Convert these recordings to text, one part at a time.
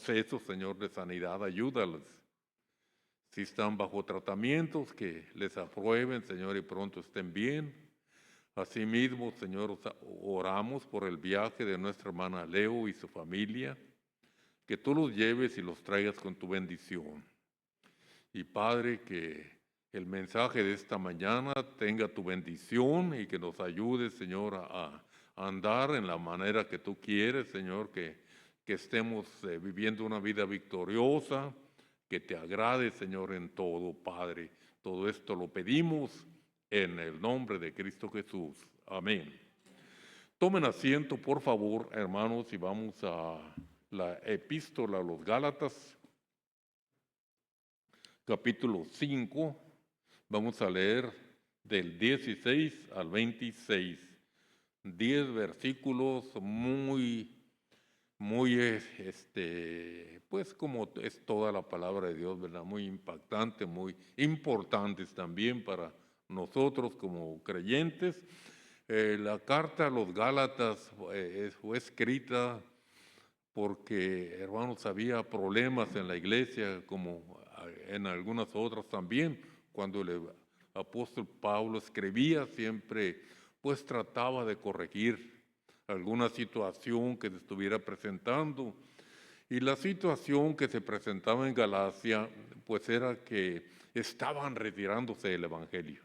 proceso, Señor, de sanidad, ayúdales. Si están bajo tratamientos, que les aprueben, Señor, y pronto estén bien. Asimismo, Señor, oramos por el viaje de nuestra hermana Leo y su familia, que tú los lleves y los traigas con tu bendición. Y Padre, que el mensaje de esta mañana tenga tu bendición y que nos ayude, Señor, a andar en la manera que tú quieres, Señor, que estemos viviendo una vida victoriosa, que te agrade, Señor, en todo, Padre. Todo esto lo pedimos en el nombre de Cristo Jesús. Amén. Tomen asiento, por favor, hermanos, y vamos a la epístola a los Gálatas, capítulo 5. Vamos a leer del 16 al 26. 10 versículos muy, pues como es toda la palabra de Dios, ¿verdad? Muy impactante, muy importantes también para nosotros como creyentes. La carta a los Gálatas fue escrita porque, hermanos, había problemas en la iglesia, como en algunas otras también. Cuando el apóstol Pablo escribía, siempre pues trataba de corregir alguna situación que se estuviera presentando. Y la situación que se presentaba en Galacia, pues era que estaban retirándose del evangelio.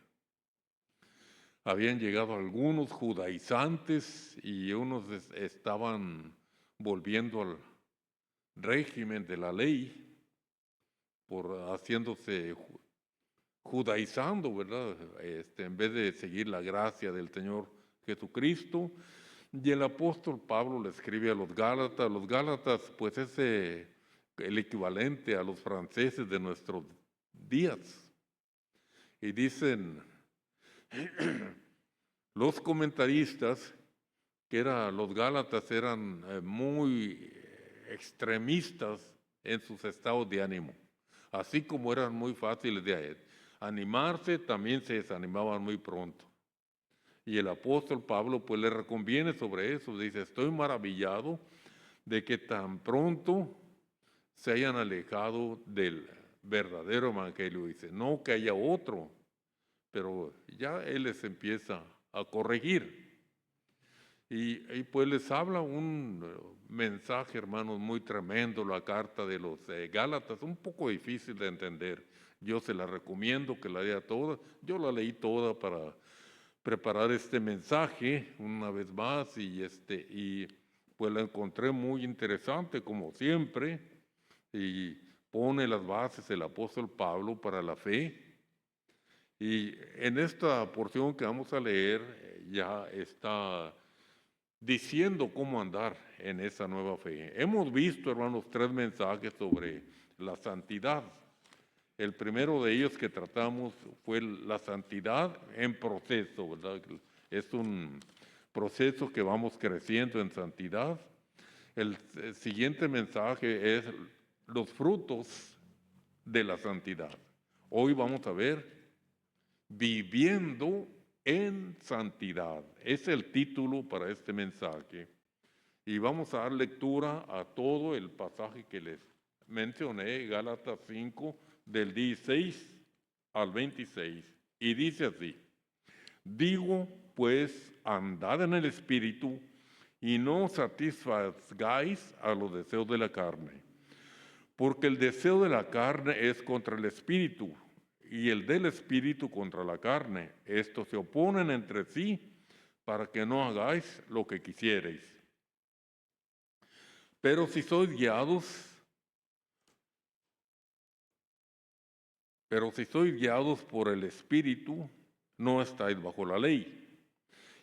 Habían llegado algunos judaizantes y unos estaban volviendo al régimen de la ley por haciéndose judaizando, ¿verdad? En vez de seguir la gracia del Señor Jesucristo. Y el apóstol Pablo le escribe a los Gálatas. Los Gálatas, pues es el equivalente a los franceses de nuestros días. Y dicen los comentaristas que los Gálatas eran muy extremistas en sus estados de ánimo. Así como eran muy fáciles de animarse, también se desanimaban muy pronto. Y el apóstol Pablo pues le reconviene sobre eso. Dice, estoy maravillado de que tan pronto se hayan alejado del verdadero evangelio. Dice, no que haya otro, pero ya él les empieza a corregir. Y pues les habla un mensaje, hermanos, muy tremendo, la carta de los Gálatas, un poco difícil de entender. Yo se la recomiendo que la lea toda. Yo la leí toda para preparar este mensaje una vez más y pues la encontré muy interesante como siempre y pone las bases el apóstol Pablo para la fe. Y en esta porción que vamos a leer ya está diciendo cómo andar en esa nueva fe. Hemos visto, hermanos, 3 mensajes sobre la santidad. El primero de ellos que tratamos fue la santidad en proceso, ¿verdad? Es un proceso que vamos creciendo en santidad. El siguiente mensaje es los frutos de la santidad. Hoy vamos a ver viviendo en santidad. Es el título para este mensaje. Y vamos a dar lectura a todo el pasaje que les mencioné, Gálatas 5, del 16 al 26. Y dice así, digo pues, andad en el Espíritu y no satisfagáis a los deseos de la carne. Porque el deseo de la carne es contra el Espíritu y el del Espíritu contra la carne. Estos se oponen entre sí para que no hagáis lo que quisierais. Pero si sois guiados por el Espíritu, no estáis bajo la ley.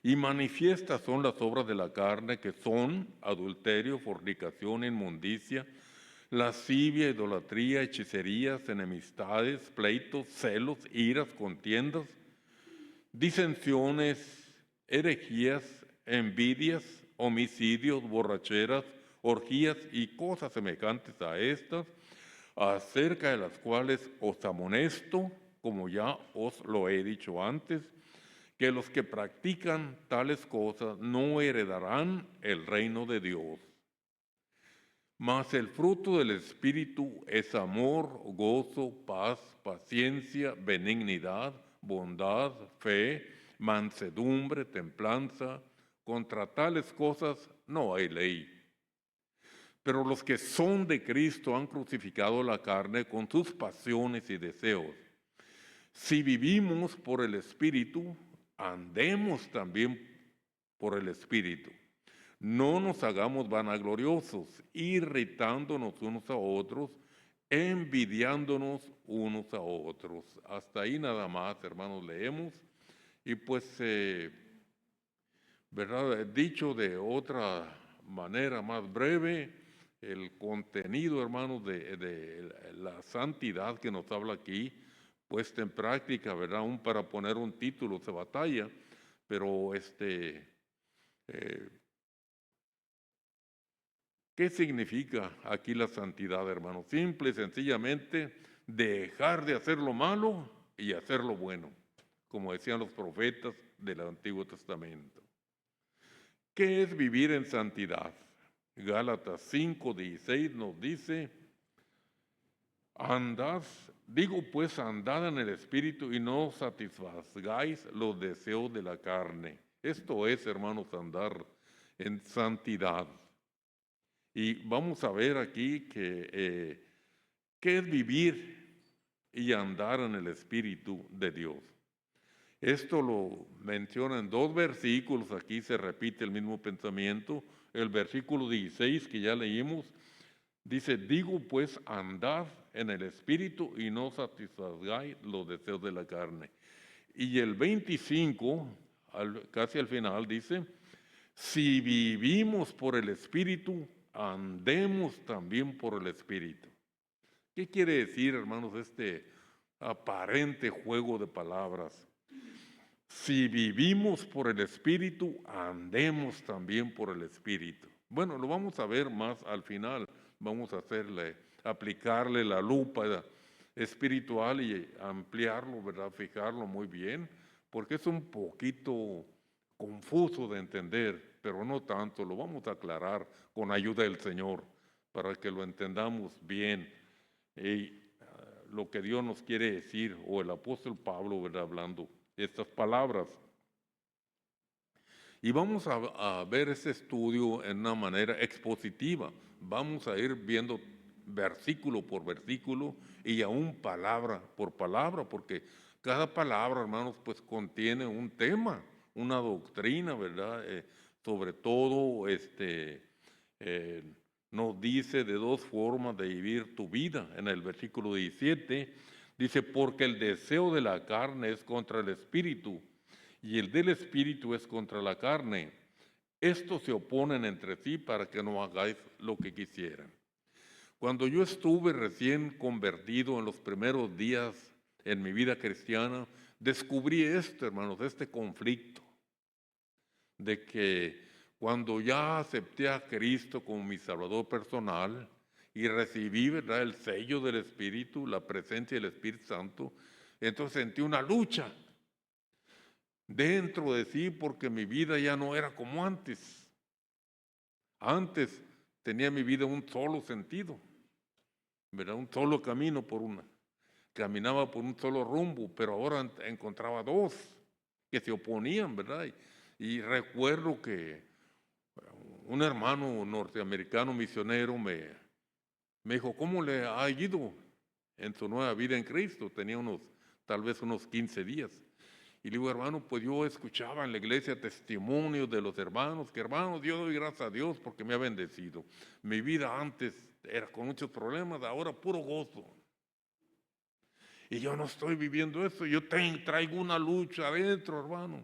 Y manifiestas son las obras de la carne, que son adulterio, fornicación, inmundicia, lascivia, idolatría, hechicerías, enemistades, pleitos, celos, iras, contiendas, disensiones, herejías, envidias, homicidios, borracheras, orgías y cosas semejantes a estas, acerca de las cuales os amonesto, como ya os lo he dicho antes, que los que practican tales cosas no heredarán el reino de Dios. Mas el fruto del Espíritu es amor, gozo, paz, paciencia, benignidad, bondad, fe, mansedumbre, templanza. Contra tales cosas no hay ley. Pero los que son de Cristo han crucificado la carne con sus pasiones y deseos. Si vivimos por el Espíritu, andemos también por el Espíritu. No nos hagamos vanagloriosos, irritándonos unos a otros, envidiándonos unos a otros. Hasta ahí nada más, hermanos, leemos. Y pues, ¿verdad? Dicho de otra manera más breve, el contenido, hermanos, de la santidad que nos habla aquí, puesta en práctica, ¿verdad? Aún para poner un título se batalla, pero ¿qué significa aquí la santidad, hermanos? Simple y sencillamente dejar de hacer lo malo y hacer lo bueno, como decían los profetas del Antiguo Testamento. ¿Qué es vivir en santidad? Gálatas 5:16 nos dice, andad, digo pues, andad en el Espíritu y no satisfagáis los deseos de la carne. Esto es, hermanos, andar en santidad. Y vamos a ver aquí que qué es vivir y andar en el Espíritu de Dios. Esto lo menciona en 2 versículos, aquí se repite el mismo pensamiento. El versículo 16 que ya leímos, dice, digo pues, andad en el Espíritu y no satisfagáis los deseos de la carne. Y el 25, casi al final, dice, si vivimos por el Espíritu, andemos también por el Espíritu. ¿Qué quiere decir, hermanos, este aparente juego de palabras? Si vivimos por el Espíritu, andemos también por el Espíritu. Bueno, lo vamos a ver más al final. Vamos a aplicarle la lupa espiritual y ampliarlo, ¿verdad? Fijarlo muy bien, porque es un poquito confuso de entender, pero no tanto. Lo vamos a aclarar con ayuda del Señor para que lo entendamos bien. Y lo que Dios nos quiere decir, o el apóstol Pablo, ¿verdad? Hablando estas palabras. Y vamos a ver este estudio en una manera expositiva. Vamos a ir viendo versículo por versículo y aún palabra por palabra, porque cada palabra, hermanos, pues contiene un tema, una doctrina, ¿verdad? Sobre todo, nos dice de 2 formas de vivir tu vida. En el versículo 17 dice, porque el deseo de la carne es contra el espíritu y el del espíritu es contra la carne. Estos se oponen entre sí para que no hagáis lo que quisieran. Cuando yo estuve recién convertido en los primeros días en mi vida cristiana, descubrí esto, hermanos, este conflicto de que cuando ya acepté a Cristo como mi Salvador personal y recibí, ¿verdad?, el sello del Espíritu, la presencia del Espíritu Santo, entonces sentí una lucha dentro de sí porque mi vida ya no era como antes. Antes tenía mi vida un solo sentido, ¿verdad? Un solo camino caminaba por un solo rumbo, pero ahora encontraba 2 que se oponían, ¿verdad? Y recuerdo que un hermano norteamericano misionero me dijo, ¿cómo le ha ido en su nueva vida en Cristo? Tenía tal vez unos 15 días. Y le digo, hermano, pues yo escuchaba en la iglesia testimonios de los hermanos, que hermanos, yo doy gracias a Dios porque me ha bendecido. Mi vida antes era con muchos problemas, ahora puro gozo. Y yo no estoy viviendo eso, yo traigo una lucha adentro, hermano.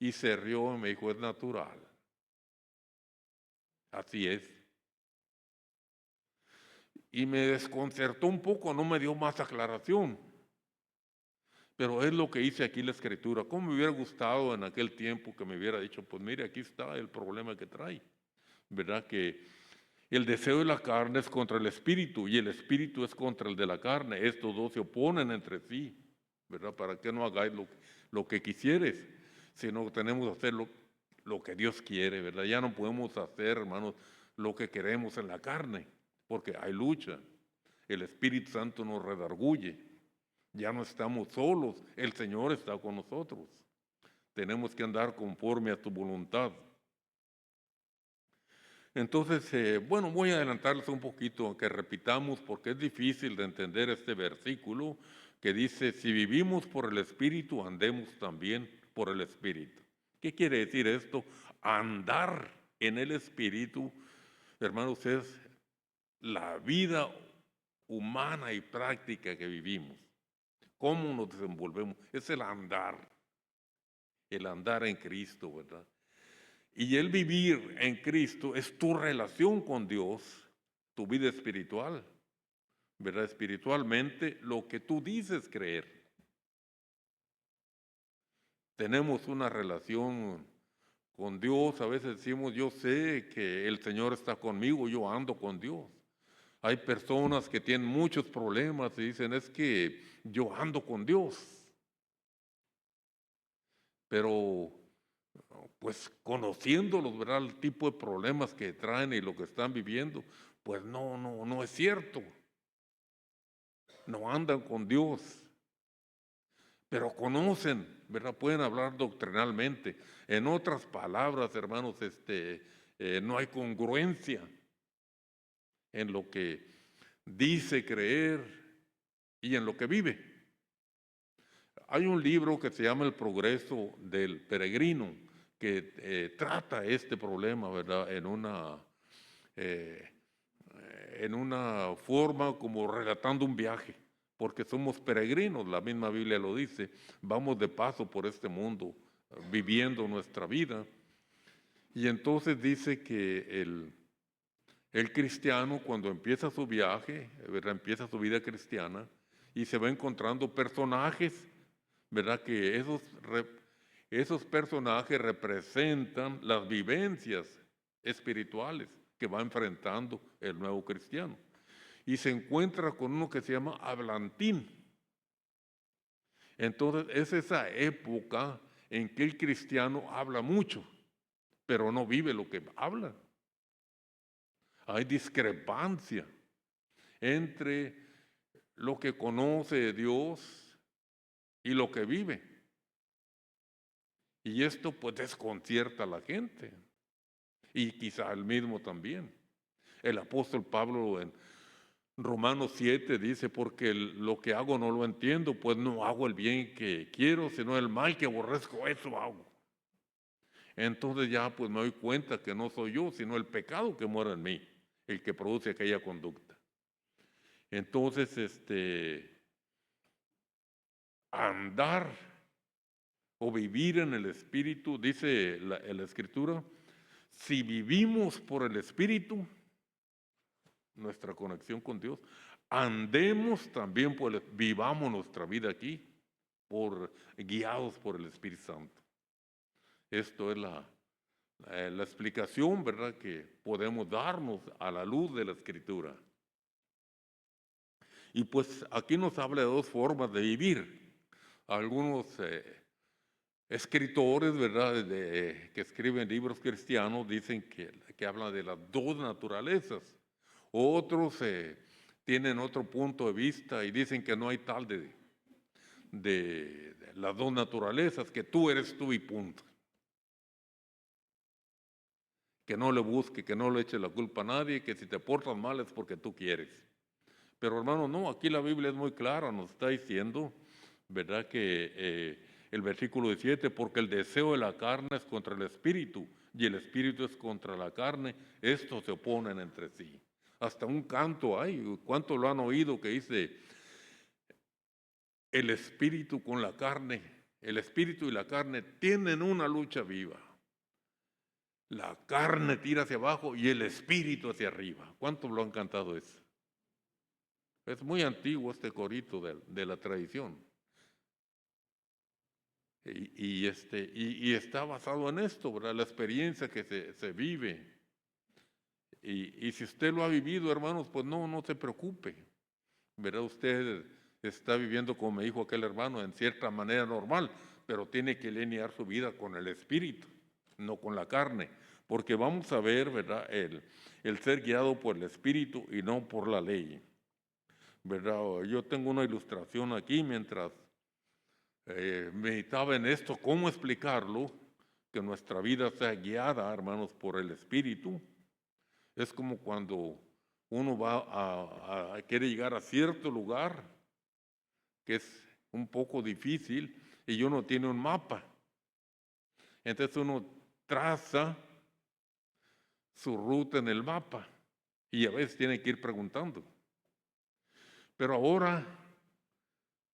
Y se rió y me dijo, es natural. Así es. Y me desconcertó un poco, no me dio más aclaración. Pero es lo que hice aquí la Escritura. ¿Cómo me hubiera gustado en aquel tiempo que me hubiera dicho, pues mire, aquí está el problema que trae? ¿Verdad? Que el deseo de la carne es contra el espíritu y el espíritu es contra el de la carne. Estos 2 se oponen entre sí, ¿verdad? Para que no hagáis lo que quisieres, sino que tenemos que hacer lo que Dios quiere, ¿verdad? Ya no podemos hacer, hermanos, lo que queremos en la carne, porque hay lucha. El Espíritu Santo nos redarguye. Ya no estamos solos, el Señor está con nosotros. Tenemos que andar conforme a tu voluntad. Entonces, bueno, voy a adelantarles un poquito, que repitamos, porque es difícil de entender este versículo que dice, si vivimos por el Espíritu, andemos también por el Espíritu. ¿Qué quiere decir esto? Andar en el Espíritu, hermanos, es la vida humana y práctica que vivimos. ¿Cómo nos desenvolvemos? Es el andar en Cristo, ¿verdad? Y el vivir en Cristo es tu relación con Dios, tu vida espiritual, ¿verdad? Espiritualmente, lo que tú dices creer. Tenemos una relación con Dios, a veces decimos, yo sé que el Señor está conmigo, yo ando con Dios. Hay personas que tienen muchos problemas y dicen, es que yo ando con Dios. Pero pues conociéndolos, ¿verdad? El tipo de problemas que traen y lo que están viviendo, pues no es cierto. No andan con Dios, pero conocen, ¿verdad? Pueden hablar doctrinalmente. En otras palabras, hermanos, no hay congruencia en lo que dice creer y en lo que vive. Hay un libro que se llama El progreso del peregrino, que trata este problema, ¿verdad? Eh, en una forma como relatando un viaje, porque somos peregrinos, la misma Biblia lo dice, vamos de paso por este mundo, viviendo nuestra vida. Y entonces dice que el cristiano, cuando empieza su viaje, ¿verdad? Empieza su vida cristiana y se va encontrando personajes, ¿verdad? Que esos personajes representan las vivencias espirituales que va enfrentando el nuevo cristiano. Y se encuentra con uno que se llama hablantín. Entonces es esa época en que el cristiano habla mucho, pero no vive lo que habla. Hay discrepancia entre lo que conoce de Dios y lo que vive. Y esto pues desconcierta a la gente. Y quizá el mismo también. El apóstol Pablo en Romanos 7 dice, porque lo que hago no lo entiendo, pues no hago el bien que quiero, sino el mal que aborrezco, eso hago. Entonces ya pues me doy cuenta que no soy yo, sino el pecado que mora en mí, el que produce aquella conducta. Entonces, andar o vivir en el Espíritu, dice la Escritura, si vivimos por el Espíritu, nuestra conexión con Dios, andemos también, vivamos nuestra vida aquí, guiados por el Espíritu Santo. Esto es la explicación, ¿verdad?, que podemos darnos a la luz de la Escritura. Y pues aquí nos habla de dos formas de vivir. Algunos escritores, ¿verdad?, que escriben libros cristianos dicen que hablan de las dos naturalezas. Otros tienen otro punto de vista y dicen que no hay tal de las dos naturalezas, que tú eres tú y punto. Que no le busque, que no le eche la culpa a nadie, que si te portas mal es porque tú quieres. Pero hermano, no, aquí la Biblia es muy clara, nos está diciendo, ¿verdad?, que el versículo 17, porque el deseo de la carne es contra el espíritu y el espíritu es contra la carne, estos se oponen entre sí. Hasta un canto hay, ¿cuánto lo han oído que dice, el espíritu con la carne, el espíritu y la carne tienen una lucha viva? La carne tira hacia abajo y el espíritu hacia arriba. ¿Cuánto lo han cantado eso? Es muy antiguo este corito de la tradición. Y está basado en esto, ¿verdad? La experiencia que se vive. Y si usted lo ha vivido, hermanos, pues no se preocupe. ¿Verdad? Usted está viviendo, como me dijo aquel hermano, en cierta manera normal, pero tiene que alinear su vida con el espíritu, no con la carne. porque vamos a ver, ¿verdad?, el ser guiado por el Espíritu y no por la ley, ¿verdad? Yo tengo una ilustración aquí mientras meditaba en esto, cómo explicarlo, que nuestra vida sea guiada, hermanos, por el Espíritu. Es como cuando uno va quiere llegar a cierto lugar, que es un poco difícil, y uno tiene un mapa. Entonces uno traza su ruta en el mapa y a veces tiene que ir preguntando. Pero ahora,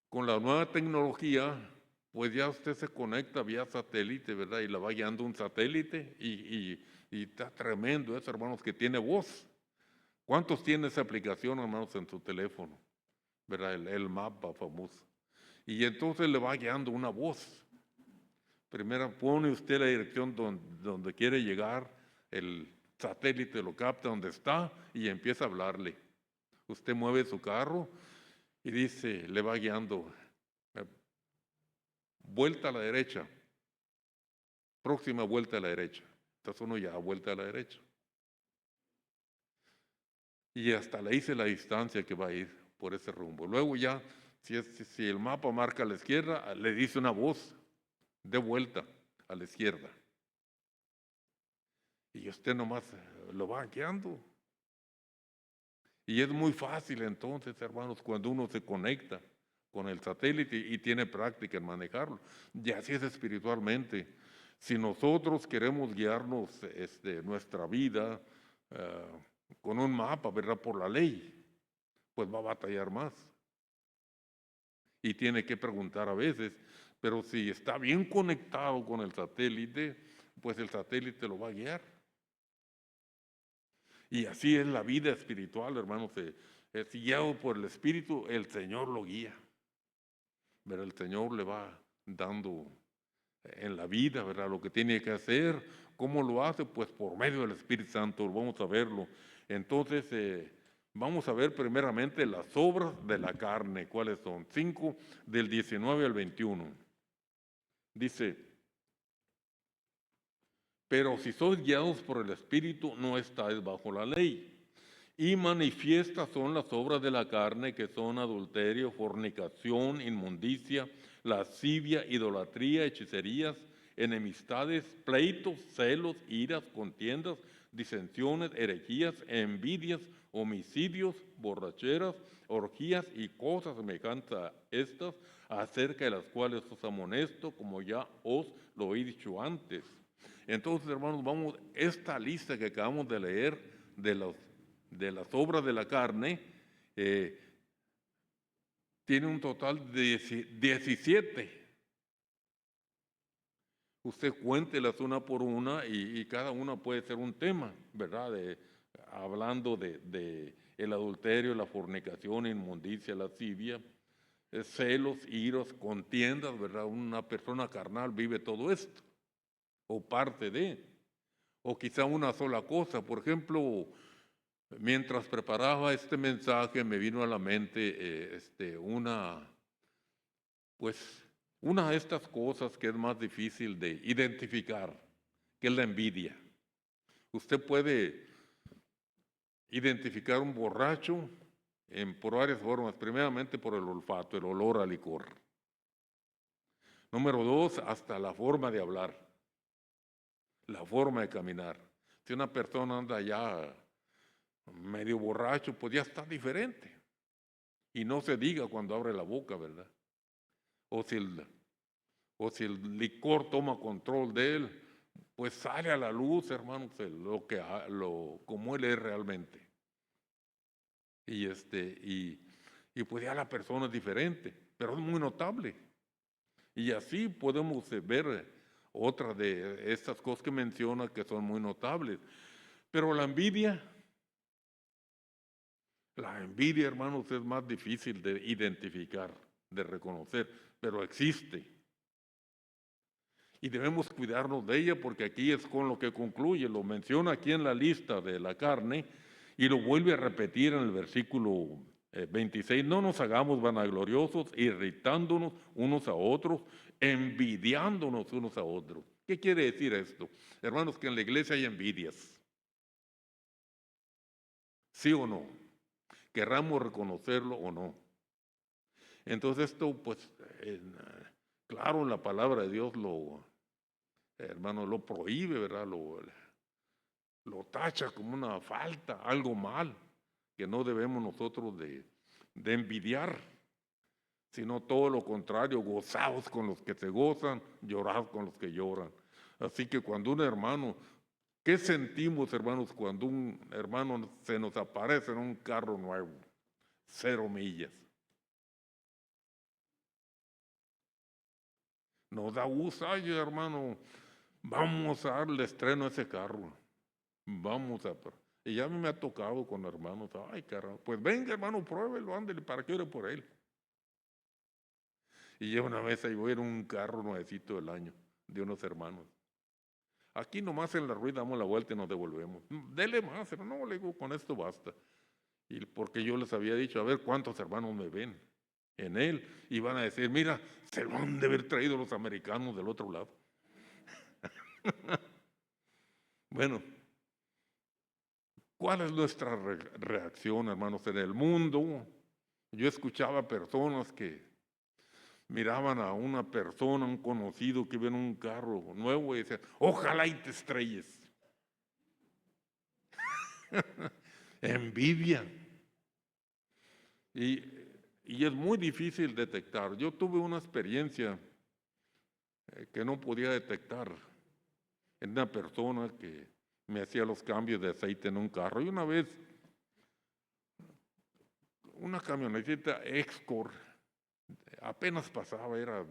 con la nueva tecnología, pues ya usted se conecta vía satélite, ¿verdad? Y la va guiando un satélite y está tremendo eso, hermanos, que tiene voz. ¿Cuántos tienen esa aplicación, hermanos, en su teléfono? ¿Verdad? El mapa famoso. Y entonces le va guiando una voz. Primero pone usted la dirección donde quiere llegar, el satélite lo capta donde está y empieza a hablarle. Usted mueve su carro y dice, le va guiando, vuelta a la derecha, próxima vuelta a la derecha. Entonces uno ya vuelta a la derecha. Y hasta le dice la distancia que va a ir por ese rumbo. Luego ya, si el mapa marca a la izquierda, le dice una voz, de vuelta a la izquierda. Y usted nomás lo va guiando. Y es muy fácil entonces, hermanos, cuando uno se conecta con el satélite y tiene práctica en manejarlo. Y así es espiritualmente. Si nosotros queremos guiarnos nuestra vida con un mapa, ¿verdad?, por la ley, pues va a batallar más. Y tiene que preguntar a veces, pero si está bien conectado con el satélite, pues el satélite lo va a guiar. Y así es la vida espiritual, hermanos. Es guiado por el Espíritu, el Señor lo guía. Pero el Señor le va dando en la vida, ¿verdad?, lo que tiene que hacer. ¿Cómo lo hace? Pues por medio del Espíritu Santo, vamos a verlo. Entonces, vamos a ver primeramente las obras de la carne. ¿Cuáles son? 5, del 19 al 21. Dice, pero si sois guiados por el Espíritu, no estáis bajo la ley. Y manifiestas son las obras de la carne, que son adulterio, fornicación, inmundicia, lascivia, idolatría, hechicerías, enemistades, pleitos, celos, iras, contiendas, disensiones, herejías, envidias, homicidios, borracheras, orgías y cosas semejantes a estas, acerca de las cuales os amonesto, como ya os lo he dicho antes. Entonces, hermanos, vamos, esta lista que acabamos de leer de las obras de la carne, tiene un total de 17. Usted cuéntelas una por una y cada una puede ser un tema, ¿verdad? Hablando de el adulterio, la fornicación, inmundicia, lascivia, celos, iros, contiendas, ¿verdad? Una persona carnal vive todo esto, o parte de, o quizá una sola cosa. Por ejemplo, mientras preparaba este mensaje me vino a la mente una de estas cosas que es más difícil de identificar, que es la envidia. Usted puede identificar un borracho por varias formas. Primeramente por el olfato, el olor a licor. Número 2, hasta la forma de hablar, la forma de caminar. Si una persona anda ya medio borracho, pues ya está diferente. Y no se diga cuando abre la boca, ¿verdad? O si el licor toma control de él, pues sale a la luz, hermanos, como él es realmente. Y pues ya la persona es diferente, pero es muy notable. Y así podemos ver otra de estas cosas que menciona que son muy notables. Pero la envidia, hermanos, es más difícil de identificar, de reconocer, pero existe. Y debemos cuidarnos de ella, porque aquí es con lo que concluye. Lo menciona aquí en la lista de la carne y lo vuelve a repetir en el versículo 26. No nos hagamos vanagloriosos, irritándonos unos a otros, envidiándonos unos a otros. ¿Qué quiere decir esto? Hermanos, que en la iglesia hay envidias. ¿Sí o no? Querramos reconocerlo o no. Entonces esto, pues, claro, la palabra de Dios hermano, lo prohíbe, ¿verdad? Lo tacha como una falta, algo mal, que no debemos nosotros de envidiar, sino todo lo contrario, gozaos con los que se gozan, llorad con los que lloran. Así que cuando un hermano, ¿qué sentimos, hermanos, cuando un hermano se nos aparece en un carro nuevo, 0 millas? Nos da gusto, ay, hermano, vamos a darle estreno a ese carro. Vamos a... Y ya me ha tocado con hermanos, ay, caramba, pues venga, hermano, pruébelo, ándele, para que ore por él. Y yo una vez ahí voy en un carro nuevecito del año, de unos hermanos. Aquí nomás en la rueda damos la vuelta y nos devolvemos. Dele más, pero no, le digo, con esto basta. Y porque yo les había dicho, a ver cuántos hermanos me ven en él. Y van a decir, mira, se lo han de haber traído los americanos del otro lado. Bueno, ¿cuál es nuestra reacción, hermanos? En el mundo, yo escuchaba personas que miraban a una persona, un conocido que iba en un carro nuevo y decían, ojalá y te estrelles. Envidia. Y es muy difícil detectar. Yo tuve una experiencia que no podía detectar en una persona que me hacía los cambios de aceite en un carro. Y una vez, una camionetita Export, apenas pasaba, era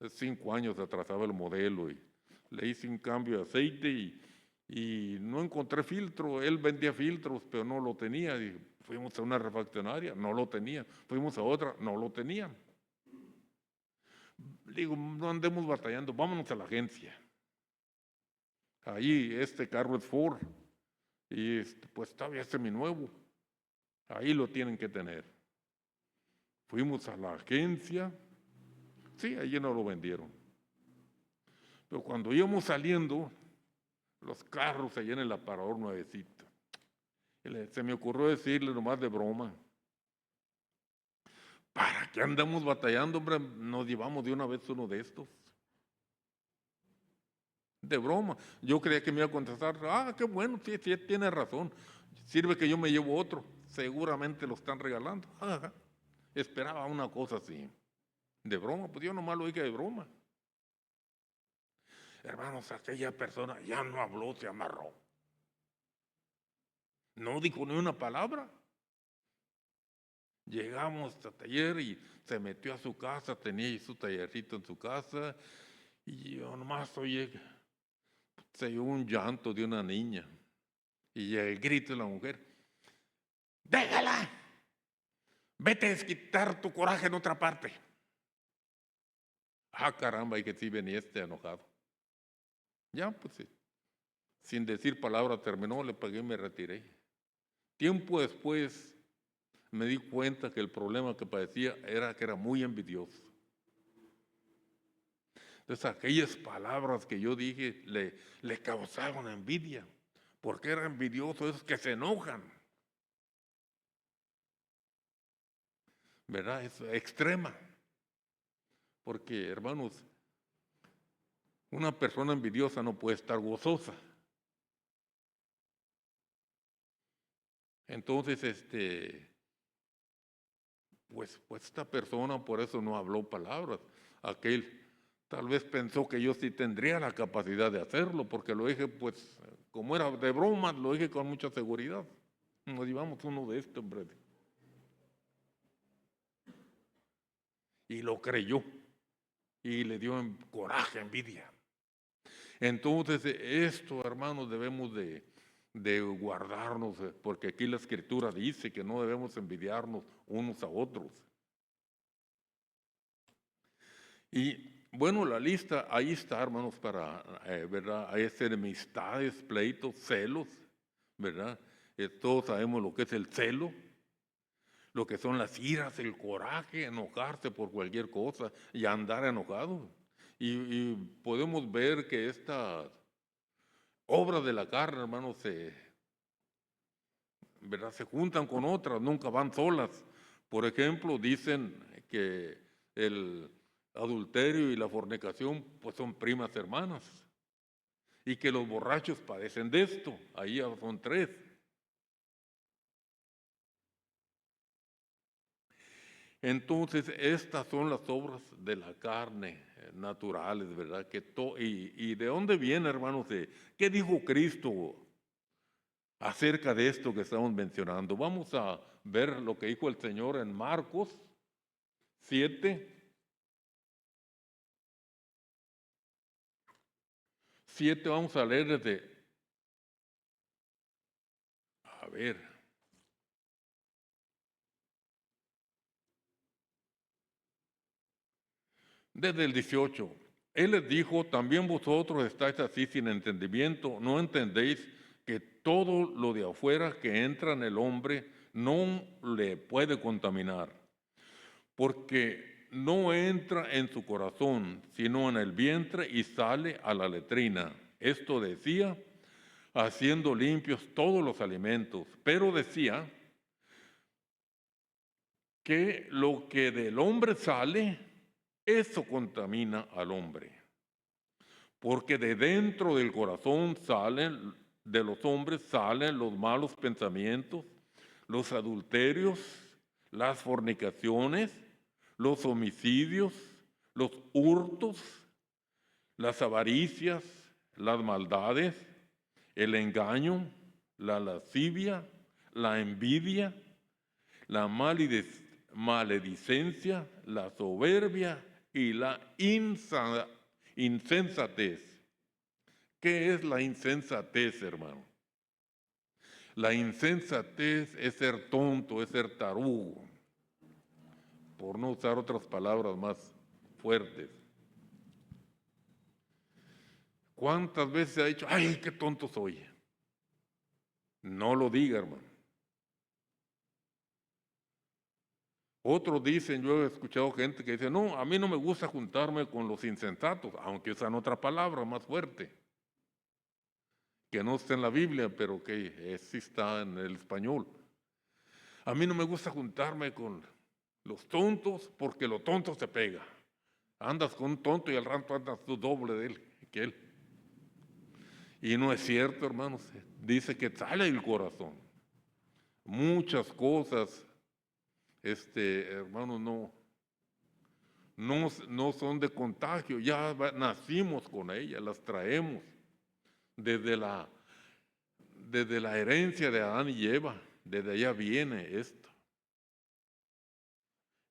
5 años atrasaba el modelo, y le hice un cambio de aceite y no encontré filtro. Él vendía filtros, pero no lo tenía. Y fuimos a una refaccionaria, no lo tenía. Fuimos a otra, no lo tenían. Le digo, no andemos batallando, vámonos a la agencia. Ahí este carro es Ford y pues todavía es seminuevo. Ahí lo tienen que tener. Fuimos a la agencia, sí, allí no lo vendieron. Pero cuando íbamos saliendo, los carros allá en el aparador nuevecito, se me ocurrió decirle nomás de broma, ¿para qué andamos batallando, hombre? Nos llevamos de una vez uno de estos. De broma. Yo creía que me iba a contestar, qué bueno, sí, tiene razón. Sirve que yo me llevo otro. Seguramente lo están regalando. Esperaba una cosa así. De broma, pues yo nomás lo dije de broma. Hermanos, aquella persona ya no habló, se amarró. No dijo ni una palabra. Llegamos al taller y se metió a su casa, tenía su tallercito en su casa, y yo nomás oye, se oyó un llanto de una niña y el grito de la mujer, ¡déjala! Vete a desquitar tu coraje en otra parte. Caramba, y que sí venía enojado. Ya, pues sí. Sin decir palabra terminó, le pagué y me retiré. Tiempo después me di cuenta que el problema que padecía era que era muy envidioso. Entonces aquellas palabras que yo dije le causaban envidia, porque era envidioso, esos que se enojan. ¿Verdad? Es extrema. Porque, hermanos, una persona envidiosa no puede estar gozosa. Entonces, pues esta persona por eso no habló palabras. Aquel tal vez pensó que yo sí tendría la capacidad de hacerlo, porque lo dije, pues, como era de broma, lo dije con mucha seguridad. Nos llevamos uno de estos, hombre. Y lo creyó. Y le dio coraje, envidia. Entonces, esto, hermanos, debemos de guardarnos, porque aquí la Escritura dice que no debemos envidiarnos unos a otros. Y bueno, la lista ahí está, hermanos, para, ¿verdad? Hay enemistades, pleitos, celos, ¿verdad? Todos sabemos lo que es el celo, lo que son las iras, el coraje, enojarse por cualquier cosa y andar enojado. Y podemos ver que esta obra de la carne, hermanos, ¿verdad? Se juntan con otras, nunca van solas. Por ejemplo, dicen que el adulterio y la fornicación pues son primas hermanas y que los borrachos padecen de esto. Ahí ya son tres. Entonces, estas son las obras de la carne naturales, ¿verdad? ¿Y de dónde viene, hermanos? ¿Qué dijo Cristo acerca de esto que estamos mencionando? Vamos a ver lo que dijo el Señor en Marcos 7. 7 vamos a leer a ver, desde el 18. Él les dijo, también vosotros estáis así sin entendimiento, no entendéis que todo lo de afuera que entra en el hombre no le puede contaminar, porque no entra en su corazón, sino en el vientre y sale a la letrina. Esto decía, haciendo limpios todos los alimentos, pero decía que lo que del hombre sale, eso contamina al hombre. Porque de dentro del corazón de los hombres salen los malos pensamientos, los adulterios, las fornicaciones, los homicidios, los hurtos, las avaricias, las maldades, el engaño, la lascivia, la envidia, la maledicencia, la soberbia y la insensatez. ¿Qué es la insensatez, hermano? La insensatez es ser tonto, es ser tarugo, por no usar otras palabras más fuertes. ¿Cuántas veces se ha dicho, ay, qué tonto soy? No lo diga, hermano. Otros dicen, yo he escuchado gente que dice, no, a mí no me gusta juntarme con los insensatos, aunque usan otra palabra más fuerte, que no está en la Biblia, pero que sí está en el español. A mí no me gusta juntarme con los tontos porque lo tonto se pega. Andas con un tonto y al rato andas tú doble de él que él. Y no es cierto, hermanos. Dice que sale del corazón. Muchas cosas, hermanos, no son de contagio. Ya nacimos con ellas, las traemos desde la herencia de Adán y Eva. Desde allá viene esto.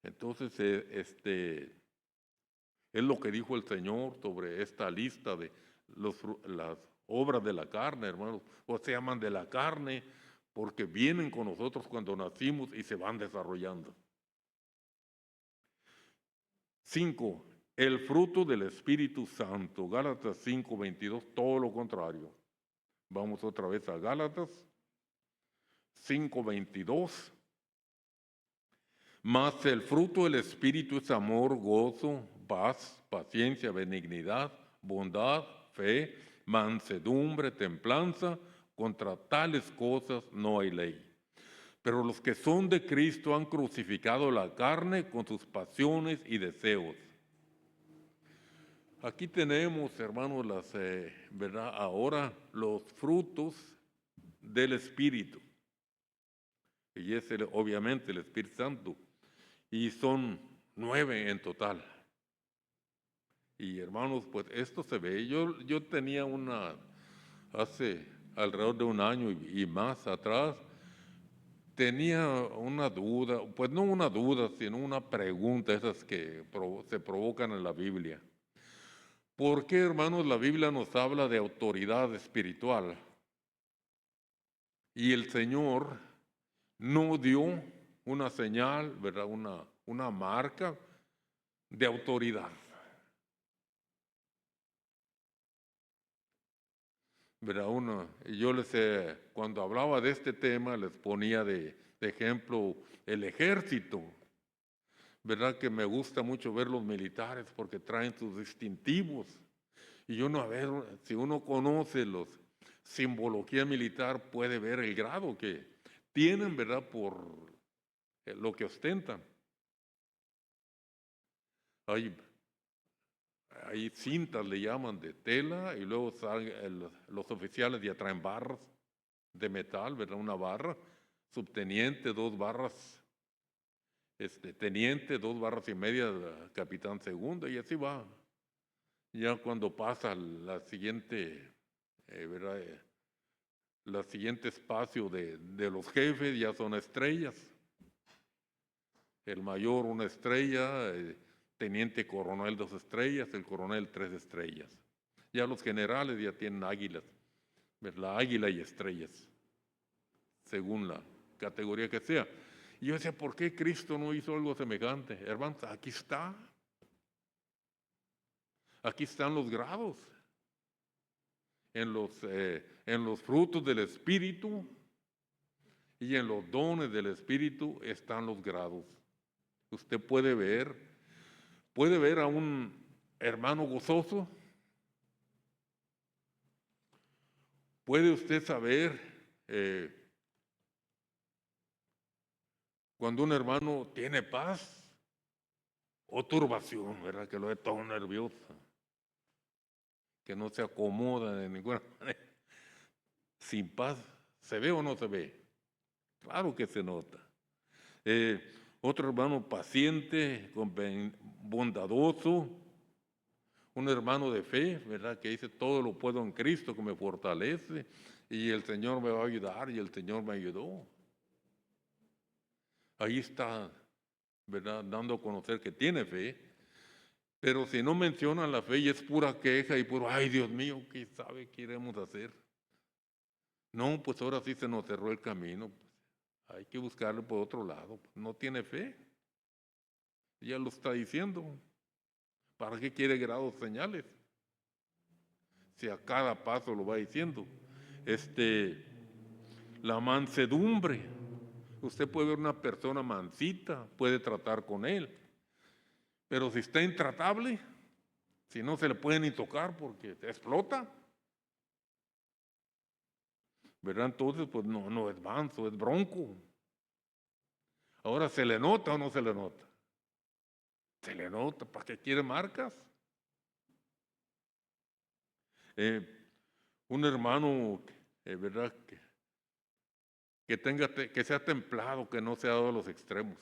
Entonces, es lo que dijo el Señor sobre esta lista de las obras de la carne, hermanos. O se llaman de la carne porque vienen con nosotros cuando nacimos y se van desarrollando. 5. El fruto del Espíritu Santo. Gálatas 5:22, todo lo contrario. Vamos otra vez a Gálatas 5:22. Mas el fruto del Espíritu es amor, gozo, paz, paciencia, benignidad, bondad, fe, mansedumbre, templanza. Contra tales cosas no hay ley. Pero los que son de Cristo han crucificado la carne con sus pasiones y deseos. Aquí tenemos, hermanos, ¿verdad? Ahora los frutos del Espíritu. Y es obviamente el Espíritu Santo. Y son 9 en total. Y hermanos, pues esto se ve. Yo tenía hace alrededor de un año y más atrás, tenía una duda, pues no una duda, sino una pregunta, esas que se provocan en la Biblia. ¿Por qué, hermanos, la Biblia nos habla de autoridad espiritual? Y el Señor no dio una señal, ¿verdad? Una marca de autoridad. ¿Verdad? Yo cuando hablaba de este tema, les ponía de ejemplo el ejército. ¿verdad? Que me gusta mucho ver los militares porque traen sus distintivos. Y uno, a ver, si uno conoce los simbología militar, puede ver el grado que tienen, ¿verdad? Por lo que ostentan. Hay, hay cintas, le llaman, de tela, y luego los oficiales ya traen barras de metal, ¿verdad? Una barra, subteniente, 2 barras, teniente, 2 barras y media, capitán segundo, y así va. Ya cuando pasa la siguiente, ¿verdad? La siguiente espacio de los jefes ya son estrellas. El mayor 1 estrella, teniente coronel 2 estrellas, el coronel 3 estrellas. Ya los generales ya tienen águilas, ¿verdad? Águila y estrellas, según la categoría que sea. Y yo decía, ¿por qué Cristo no hizo algo semejante? Hermanos, aquí está. Aquí están los grados. En los frutos del Espíritu y en los dones del Espíritu están los grados. Usted puede ver a un hermano gozoso. Puede usted saber cuando un hermano tiene paz o turbación, ¿verdad? Que lo ve todo nervioso, que no se acomoda de ninguna manera. Sin paz, ¿se ve o no se ve? Claro que se nota. Otro hermano paciente, bondadoso, un hermano de fe, ¿verdad? Que dice, todo lo puedo en Cristo que me fortalece, y el Señor me va a ayudar, y el Señor me ayudó. Ahí está, ¿verdad? Dando a conocer que tiene fe. Pero si no mencionan la fe y es pura queja y puro, ay Dios mío, ¿qué sabe qué iremos a hacer? No, pues ahora sí se nos cerró el camino. Pues, hay que buscarlo por otro lado. No tiene fe. Ya lo está diciendo. ¿Para qué quiere grados señales? Si a cada paso lo va diciendo. La mansedumbre. Usted puede ver una persona mansita, puede tratar con él. Pero si está intratable, si no se le puede ni tocar porque explota, ¿verdad? Entonces, pues no es manso, es bronco. Ahora, ¿se le nota o no se le nota? Se le nota, ¿para qué quiere marcas? Un hermano, ¿verdad? Que sea templado, que no sea dado a los extremos.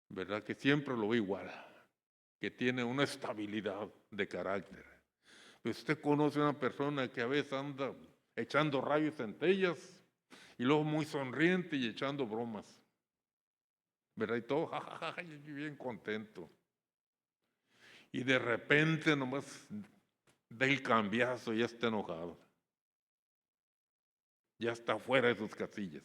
¿Verdad? Que siempre lo ve igual, que tiene una estabilidad de carácter. Usted conoce a una persona que a veces anda echando rayos y centellas y luego muy sonriente y echando bromas, ¿verdad? Y todo, jajaja, bien contento. Y de repente nomás da el cambiazo y ya está enojado. Ya está fuera de sus casillas.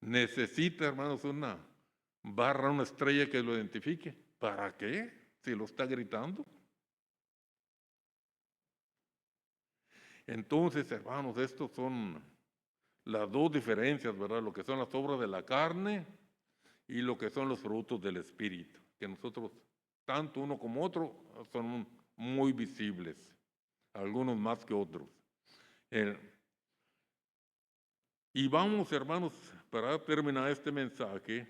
Necesita, hermanos, una barra, una estrella que lo identifique. ¿Para qué? Si lo está gritando. Entonces, hermanos, estos son las 2 diferencias, ¿verdad? Lo que son las obras de la carne y lo que son los frutos del Espíritu, que nosotros, tanto uno como otro, son muy visibles, algunos más que otros. Y vamos, hermanos, para terminar este mensaje,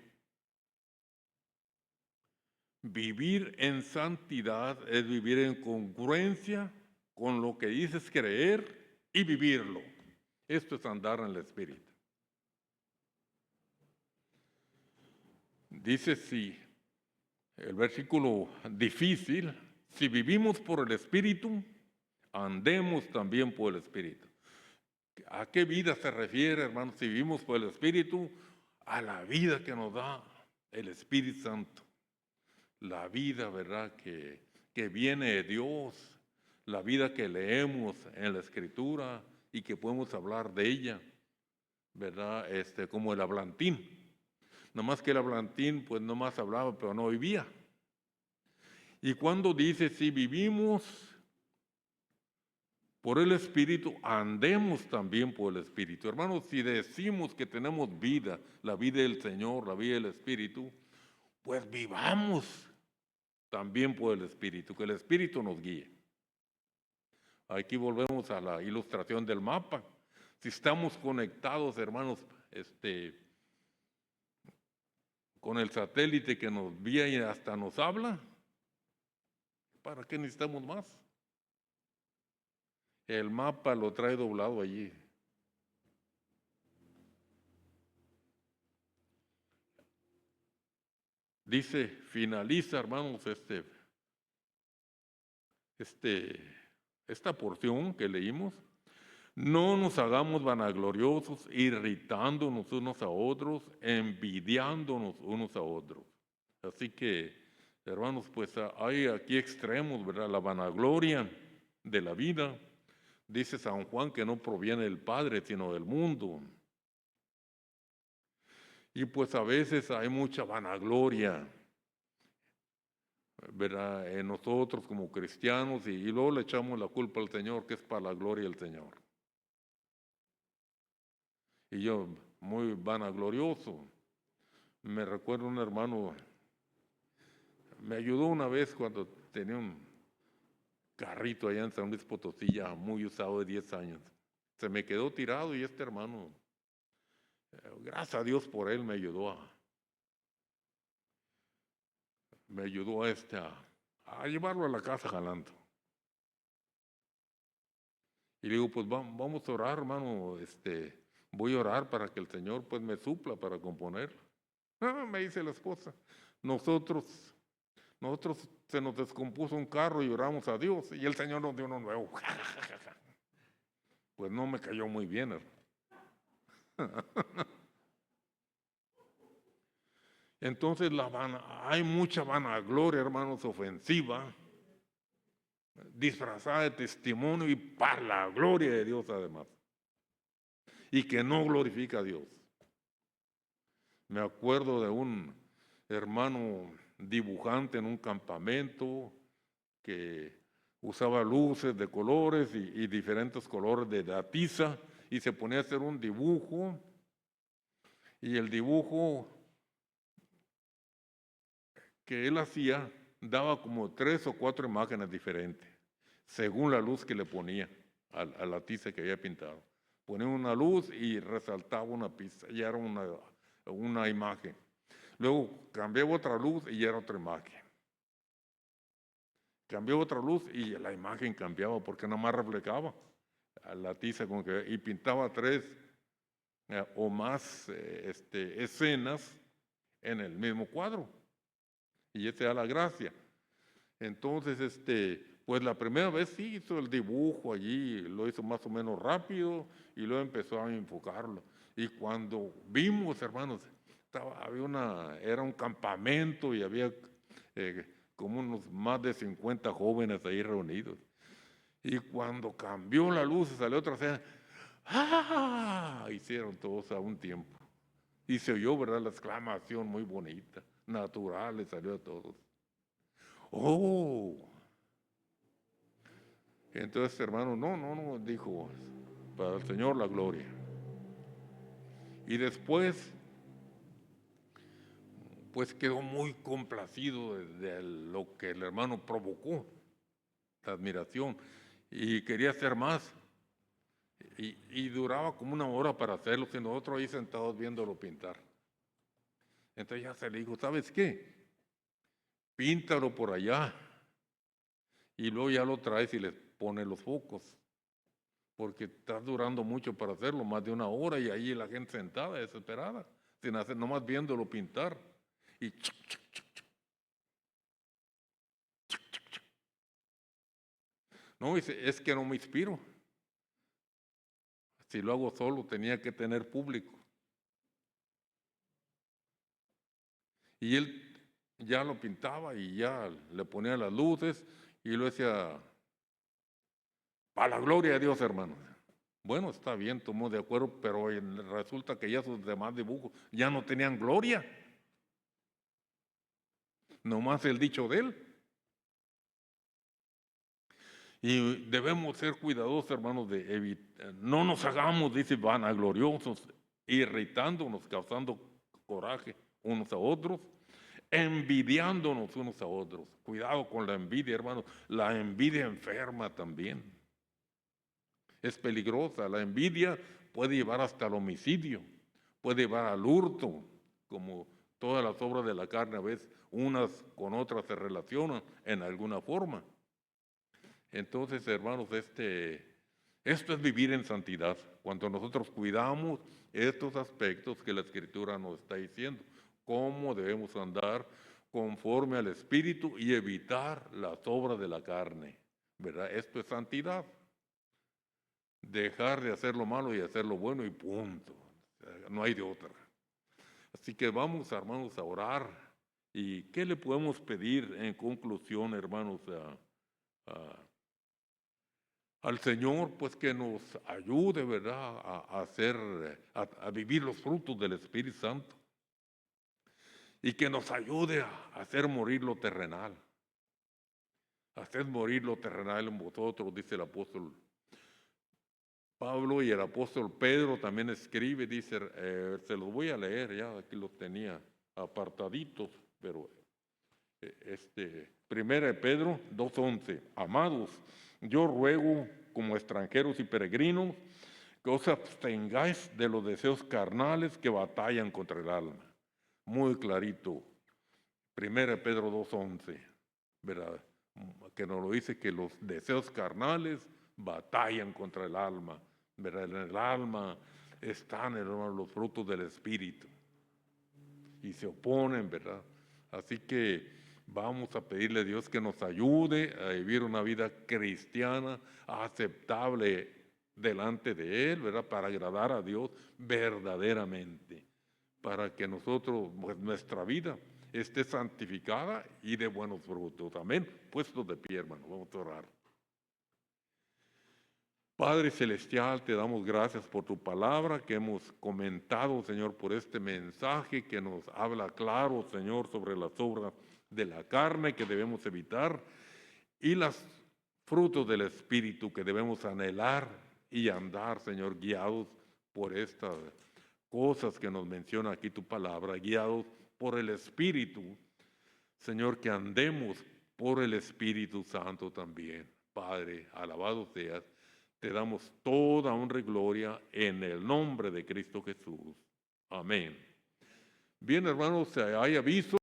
vivir en santidad es vivir en congruencia con lo que dices creer y vivirlo. Esto es andar en el Espíritu. Dice sí, el versículo difícil, si vivimos por el Espíritu, andemos también por el Espíritu. ¿A qué vida se refiere, hermanos? Si vivimos por el Espíritu, a la vida que nos da el Espíritu Santo. La vida, ¿verdad? Que viene de Dios, la vida que leemos en la Escritura y que podemos hablar de ella, ¿verdad? Como el hablantín. Nomás que el hablantín, pues nomás hablaba, pero no vivía. Y cuando dice, si vivimos por el Espíritu, andemos también por el Espíritu. Hermanos, si decimos que tenemos vida, la vida del Señor, la vida del Espíritu, pues vivamos también por el Espíritu, que el Espíritu nos guíe. Aquí volvemos a la ilustración del mapa. Si estamos conectados, hermanos, con el satélite que nos guía y hasta nos habla, ¿para qué necesitamos más? El mapa lo trae doblado allí. Dice, finaliza, hermanos, esta porción que leímos. No nos hagamos vanagloriosos, irritándonos unos a otros, envidiándonos unos a otros. Así que, hermanos, pues hay aquí extremos, ¿verdad? La vanagloria de la vida. Dice San Juan que no proviene del Padre, sino del mundo. Y pues a veces hay mucha vanagloria, ¿verdad? En nosotros como cristianos y luego le echamos la culpa al Señor, que es para la gloria del Señor. Y yo, muy vanaglorioso, me recuerdo un hermano, me ayudó una vez cuando tenía un carrito allá en San Luis Potosí, ya muy usado de 10 años. Se me quedó tirado y este hermano, gracias a Dios por él, me ayudó a llevarlo a la casa jalando. Y le digo, pues vamos a orar, hermano, voy a orar para que el Señor pues me supla para componer. Me dice la esposa, nosotros se nos descompuso un carro y oramos a Dios y el Señor nos dio uno nuevo. Pues no me cayó muy bien, hermano. Entonces hay mucha vanagloria, hermanos, ofensiva, disfrazada de testimonio y para la gloria de Dios además. Y que no glorifica a Dios. Me acuerdo de un hermano dibujante en un campamento que usaba luces de colores y diferentes colores de la tiza y se ponía a hacer un dibujo y el dibujo que él hacía daba como 3 o 4 imágenes diferentes según la luz que le ponía a la tiza que había pintado. Ponía una luz y resaltaba una pista, ya era una imagen. Luego cambiaba otra luz y ya era otra imagen. Cambió otra luz y la imagen cambiaba porque nada más reflejaba a la tiza y pintaba 3 o más escenas en el mismo cuadro. Y esa era la gracia. Entonces, pues la primera vez sí hizo el dibujo allí, lo hizo más o menos rápido y luego empezó a enfocarlo. Y cuando vimos, hermanos, era un campamento y había como unos más de 50 jóvenes ahí reunidos. Y cuando cambió la luz y salió otra escena, ¡ah! Hicieron todos a un tiempo. Y se oyó, ¿verdad? La exclamación muy bonita, natural, le salió a todos. ¡Oh! Entonces, hermano, no, dijo, para el Señor la gloria. Y después, pues quedó muy complacido de lo que el hermano provocó, la admiración, y quería hacer más. Y duraba como 1 hora para hacerlo, y nosotros ahí sentados viéndolo pintar. Entonces ya se le dijo, ¿sabes qué? Píntalo por allá. Y luego ya lo traes y le pones los focos. Porque está durando mucho para hacerlo, más de 1 hora, y ahí la gente sentada, desesperada, sin hacer, nomás viéndolo pintar. Y no, dice, es que no me inspiro. Si lo hago solo, tenía que tener público. Y él ya lo pintaba y ya le ponía las luces y lo decía, para la gloria de Dios, hermanos. Bueno, está bien, tomó de acuerdo, pero resulta que ya sus demás dibujos ya no tenían gloria. Nomás el dicho de él. Y debemos ser cuidadosos, hermanos, de evitar, no nos hagamos, dice, vanagloriosos, irritándonos, causando coraje unos a otros, envidiándonos unos a otros. Cuidado con la envidia, hermanos. La envidia enferma también. Es peligrosa. La envidia puede llevar hasta el homicidio, puede llevar al hurto, como todas las obras de la carne, a veces unas con otras se relacionan en alguna forma. Entonces, hermanos, esto es vivir en santidad, cuando nosotros cuidamos estos aspectos que la Escritura nos está diciendo, cómo debemos andar conforme al Espíritu y evitar las obras de la carne, ¿verdad? Esto es santidad. Dejar de hacer lo malo y hacer lo bueno y punto. No hay de otra. Así que vamos, hermanos, a orar. ¿Y qué le podemos pedir en conclusión, hermanos, al Señor? Pues que nos ayude, ¿verdad?, a vivir los frutos del Espíritu Santo. Y que nos ayude a hacer morir lo terrenal. Hacer morir lo terrenal en vosotros, dice el apóstol Pablo, y el apóstol Pedro también escribe, dice, se los voy a leer, ya aquí los tenía apartaditos, pero 1 Pedro 2:11, amados, yo ruego como extranjeros y peregrinos que os abstengáis de los deseos carnales que batallan contra el alma. Muy clarito, 1 Pedro 2:11, ¿verdad? Que nos lo dice, que los deseos carnales batallan contra el alma, ¿verdad? En el alma están, hermanos, los frutos del Espíritu y se oponen, ¿verdad? Así que vamos a pedirle a Dios que nos ayude a vivir una vida cristiana aceptable delante de Él, ¿verdad? Para agradar a Dios verdaderamente, para que nosotros, pues, nuestra vida esté santificada y de buenos frutos. Amén. Puestos de pie, hermano, vamos a orar. Padre Celestial, te damos gracias por tu palabra que hemos comentado, Señor, por este mensaje que nos habla claro, Señor, sobre las obras de la carne que debemos evitar y los frutos del Espíritu que debemos anhelar y andar, Señor, guiados por estas cosas que nos menciona aquí tu palabra, guiados por el Espíritu, Señor, que andemos por el Espíritu Santo también. Padre, alabado seas. Te damos toda honra y gloria en el nombre de Cristo Jesús. Amén. Bien, hermanos, hay aviso.